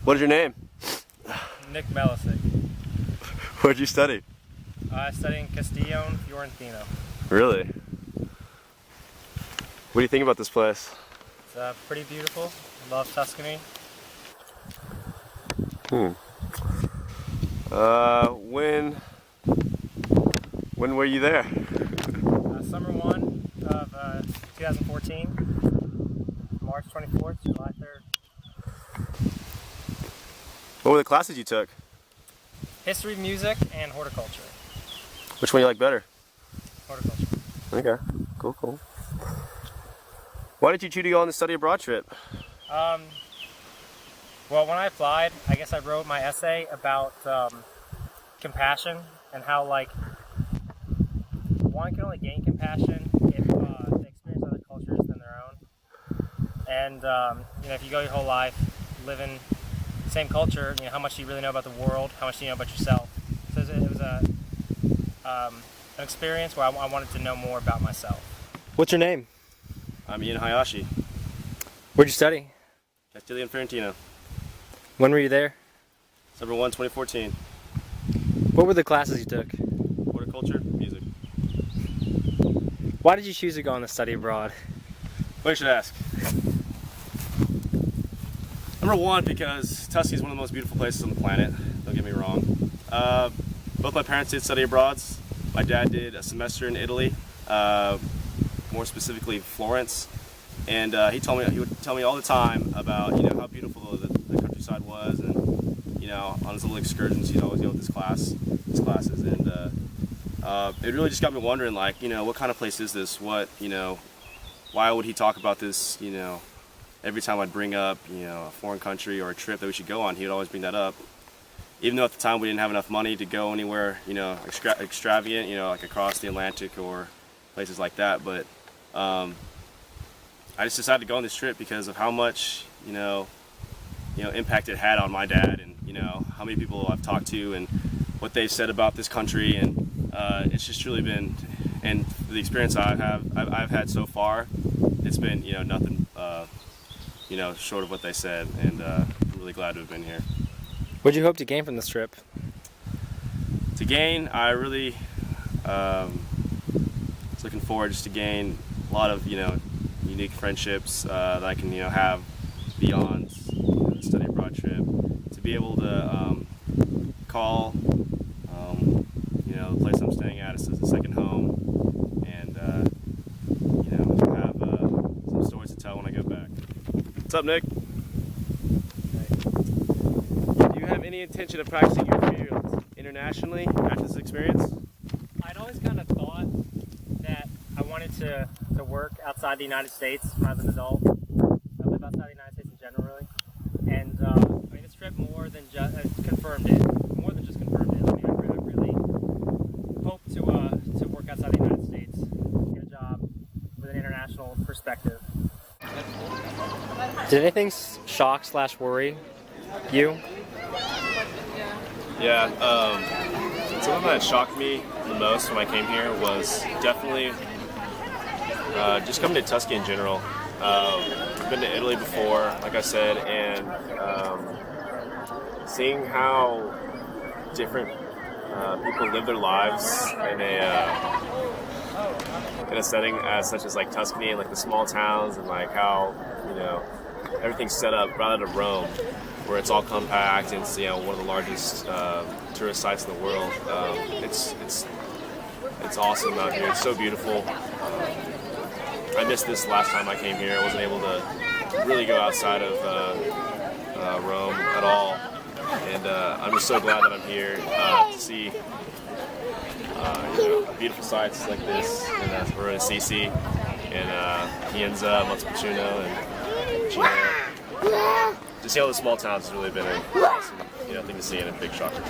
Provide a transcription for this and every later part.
What is your name? Nick Melisic. Where'd you study? I study in Castiglion, Fiorentino. Really? What do you think about this place? It's pretty beautiful. Love Tuscany. When were you there? Summer 1 of 2014, March 24th, July 3rd. What were the classes you took? History, music, and horticulture. Which one you like better? Horticulture. Okay, cool. Why did you choose to go on the study abroad trip? Well, when I applied, I guess I wrote my essay about compassion and how, like, one can only gain compassion if they experience other cultures than their own. And if you go your whole life living the same culture, how much do you really know about the world? How much do you know about yourself? So it was an experience where I wanted to know more about myself. What's your name? I'm Ian Hayashi. Where'd you study? Castiglion, Fiorentino. When were you there? Summer 1, 2014. What were the classes you took? Horticulture, music. Why did you choose to go on the study abroad? Well, you should ask. Number one, because Tuscany is one of the most beautiful places on the planet. Don't get me wrong. Both my parents did study abroads. My dad did a semester in Italy, more specifically Florence, and he would tell me all the time about how beautiful the countryside was, and on his little excursions he'd always go with his classes, and it really just got me wondering, like, what kind of place is this? What, why would he talk about this? Every time I'd bring up a foreign country or a trip that we should go on, he would always bring that up. Even though at the time we didn't have enough money to go anywhere, extravagant, like across the Atlantic or places like that. But I just decided to go on this trip because of how much, impact it had on my dad, and how many people I've talked to and what they've said about this country, and it's just truly been, and the experience I've had so far, it's been nothing short of what they said, and I'm really glad to have been here. What did you hope to gain from this trip? To gain, I really was looking forward just to gain a lot of unique friendships that I can have beyond the study abroad trip. To be able to call the place I'm staying at as a second home, and have some stories to tell when I go back. What's up, Nick? Do you have any intention of practicing your field internationally after this experience? I'd always kind of thought that I wanted to work outside the United States when I was an adult. I live outside the United States in general, really. And this trip more than just confirmed it. More than just confirmed it. I really hope to work outside the United States, get a job with an international perspective. Did anything shock/worry you? Yeah, something that shocked me the most when I came here was definitely just coming to Tuscany in general. I've been to Italy before, like I said, and seeing how different people live their lives in a setting such as like Tuscany, and like the small towns, and like how everything's set up rather than Rome, where it's all compact and it's one of the largest tourist sites in the world. It's awesome out here. It's so beautiful. I missed this last time I came here. I wasn't able to really go outside of Rome at all, and I'm just so glad that I'm here to see beautiful sites like this. And we're in Assisi and Pienza, Montepulciano, and Chino. To see all the small towns has really been an awesome thing to see, and a big shocker.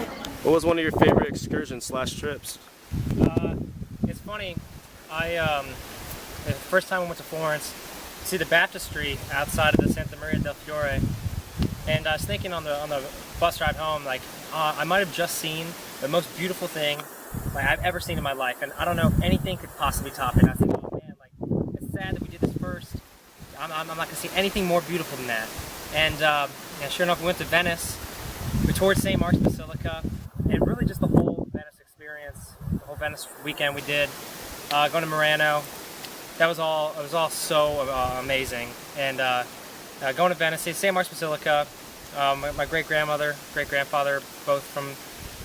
What was one of your favorite excursions/trips? It's funny. The first time I went to Florence, to see the baptistry outside of the Santa Maria del Fiore, and I was thinking on the bus ride home, like, I might have just seen the most beautiful thing like I've ever seen in my life, and I don't know if anything could possibly top it. I think, oh man, like, it's sad that we did this first. I'm not gonna see anything more beautiful than that. And sure enough, we went to Venice. We toured St. Mark's Basilica, and really just the whole Venice experience, the whole Venice weekend we did. Going to Murano, that was all. It was all so amazing. And going to Venice, St. Mark's Basilica. My great-grandmother, great-grandfather, both from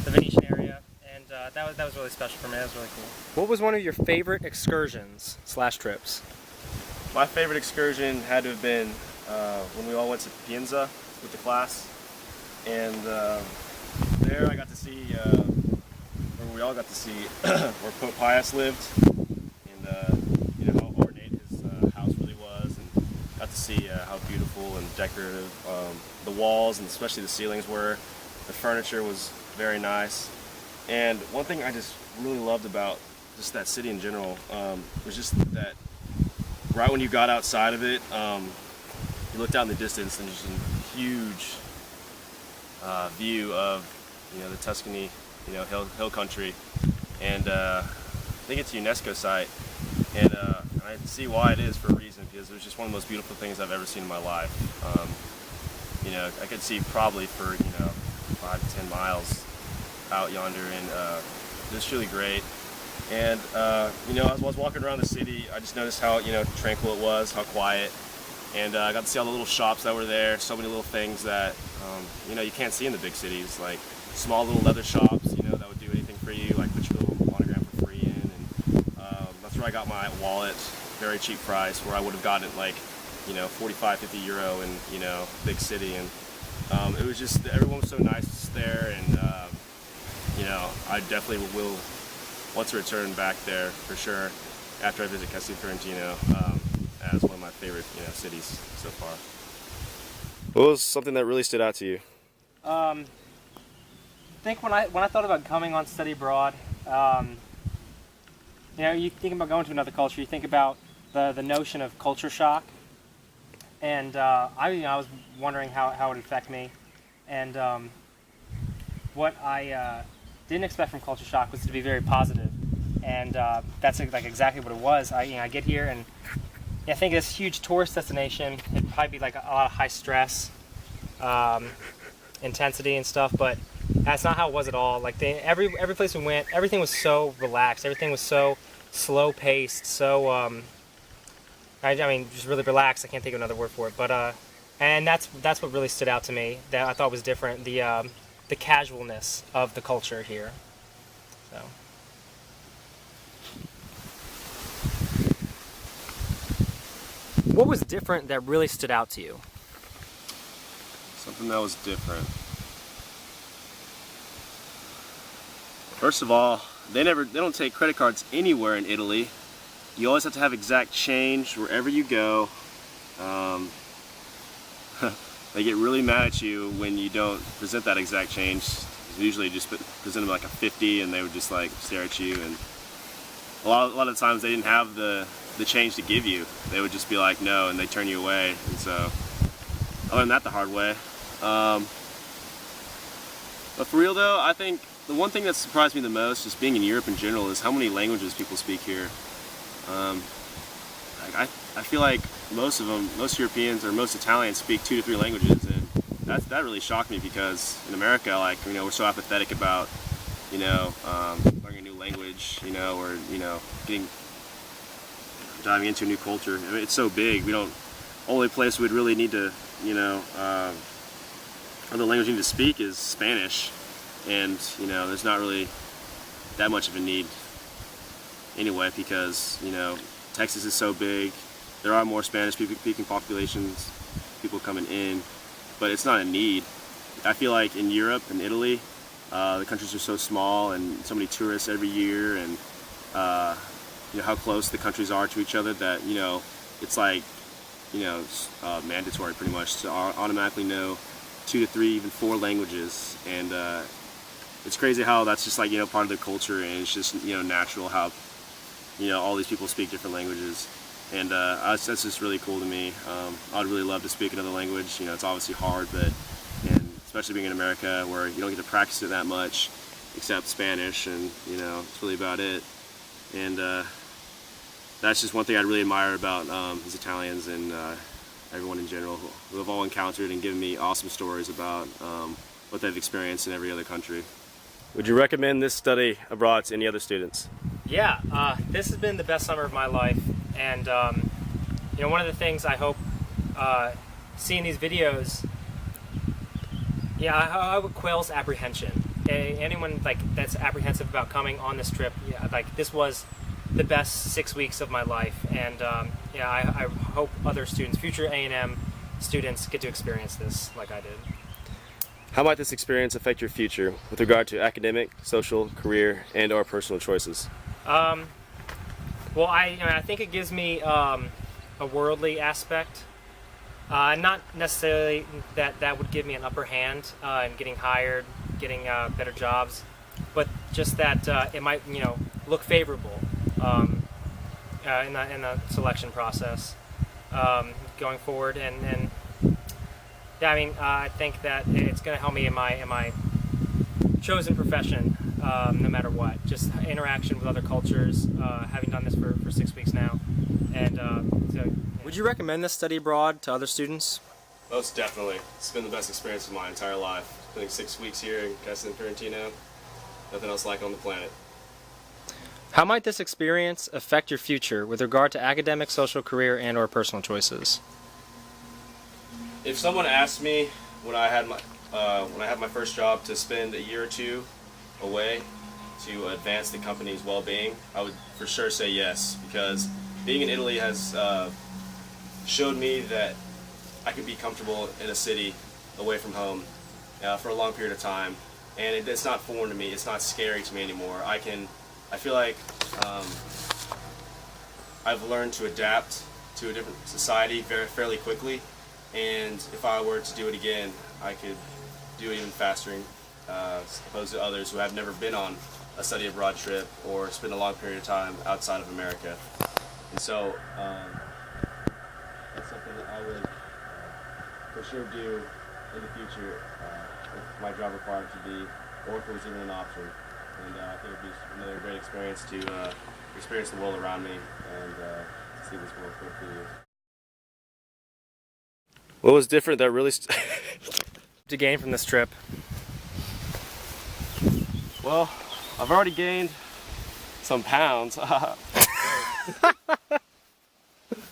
the Venetian area, and that was really special for me. That was really cool. What was one of your favorite excursions / trips? My favorite excursion had to have been when we all went to Pienza with the class, and there I got to see, or we all got to see, where Pope Pius lived, and you know how ornate his house really was, and got to see how beautiful and decorative the walls and especially the ceilings were. The furniture was very nice, and one thing I just really loved about just that city in general was just that right when you got outside of it, you looked out in the distance and just a huge view of, you know, the Tuscany, you know, hill country, and I think it's a UNESCO site, and I see why it is for a reason, because it was just one of the most beautiful things I've ever seen in my life. You know, I could see probably for, you know, 5 to 10 miles out yonder, and it was really great. And you know, as I was walking around the city, I just noticed how, you know, tranquil it was, how quiet, and I got to see all the little shops that were there. So many little things that you know, you can't see in the big cities, like small little leather shops, you know, that would do anything for you, like put your little autograph for free in, and that's where I got my wallet, very cheap price, where I would have gotten it like, you know, 45, 50 euro in, you know, big city. And it was just, everyone was so nice there, and you know, I definitely will want to return back there for sure after I visit Castiglion, Fiorentino, as one of my favorite, you know, cities so far. What was something that really stood out to you? I think when I thought about coming on study abroad, you know, you think about going to another culture, you think about the notion of culture shock, and I was wondering how it would affect me, and what I didn't expect from culture shock was to be very positive, and that's like exactly what it was. I get here, and I think this huge tourist destination, it'd probably be like a lot of high stress, intensity and stuff, but that's not how it was at all. Like every place we went, everything was so relaxed, everything was so slow paced, so I mean, just really relaxed. I can't think of another word for it, but and that's what really stood out to me, that I thought was different, the casualness of the culture here. So. What was different that really stood out to you? Something that was different. First of all, they don't take credit cards anywhere in Italy. You always have to have exact change wherever you go. They get really mad at you when you don't present that exact change. Usually just present them like a 50, and they would just like stare at you, and a lot of times they didn't have the change to give you. They would just be like no, and they turn you away. And so I learned that the hard way. But for real though, I think the one thing that surprised me the most, just being in Europe in general, is how many languages people speak here. I feel like most Europeans or most Italians speak 2 to 3 languages, and that really shocked me, because in America, like, you know, we're so apathetic about, you know, learning a new language, you know, or, you know, diving into a new culture. I mean, it's so big. Only place we'd really need to, you know, other language we need to speak is Spanish, and, you know, there's not really that much of a need anyway, because, you know, Texas is so big. There are more Spanish-speaking populations, people coming in, but it's not a need. I feel like in Europe and Italy, the countries are so small and so many tourists every year, and you know how close the countries are to each other, that, you know, it's like, you know, mandatory pretty much to automatically know 2 to 3, even 4 languages, and it's crazy how that's just like, you know, part of the culture, and it's just, you know, natural how, you know, all these people speak different languages, and that's just really cool to me. I'd really love to speak another language. You know, it's obviously hard, but, and especially being in America where you don't get to practice it that much, except Spanish, and, you know, it's really about it. And that's just one thing I really admire about these Italians, and everyone in general who have all encountered and given me awesome stories about what they've experienced in every other country. Would you recommend this study abroad to any other students? Yeah, this has been the best summer of my life, and you know, one of the things I hope seeing these videos, yeah, I would quells apprehension. Anyone like that's apprehensive about coming on this trip, yeah, like this was the best 6 weeks of my life, and yeah, I hope other students, future A&M students, get to experience this like I did. How might this experience affect your future with regard to academic, social, career, and/or personal choices? Well, I think it gives me a worldly aspect. Not necessarily that would give me an upper hand in getting hired, getting better jobs, but just that it might, you know, look favorable in the selection process going forward. And yeah, I mean, I think that it's going to help me in my chosen profession, no matter what. Just interaction with other cultures, having done this for 6 weeks now, and so. Would you recommend this study abroad to other students? Most definitely. It's been the best experience of my entire life. Spending 6 weeks here in Castiglion, Fiorentino. Nothing else like it on the planet. How might this experience affect your future with regard to academic, social, career, and/or personal choices? If someone asked me when I had my first job to spend a year or two away to advance the company's well-being, I would for sure say yes, because being in Italy has showed me that I could be comfortable in a city away from home for a long period of time, and it's not foreign to me. It's not scary to me anymore. I feel like I've learned to adapt to a different society fairly quickly, and if I were to do it again, I could do it even faster as opposed to others who have never been on a study abroad trip or spent a long period of time outside of America. And so that's something that I would for sure do in the future if my job required it to be, or if it was even an option. And I think it would be another great experience to experience the world around me and see this world for a few years. What was different that really To gain from this trip? Well, I've already gained some pounds.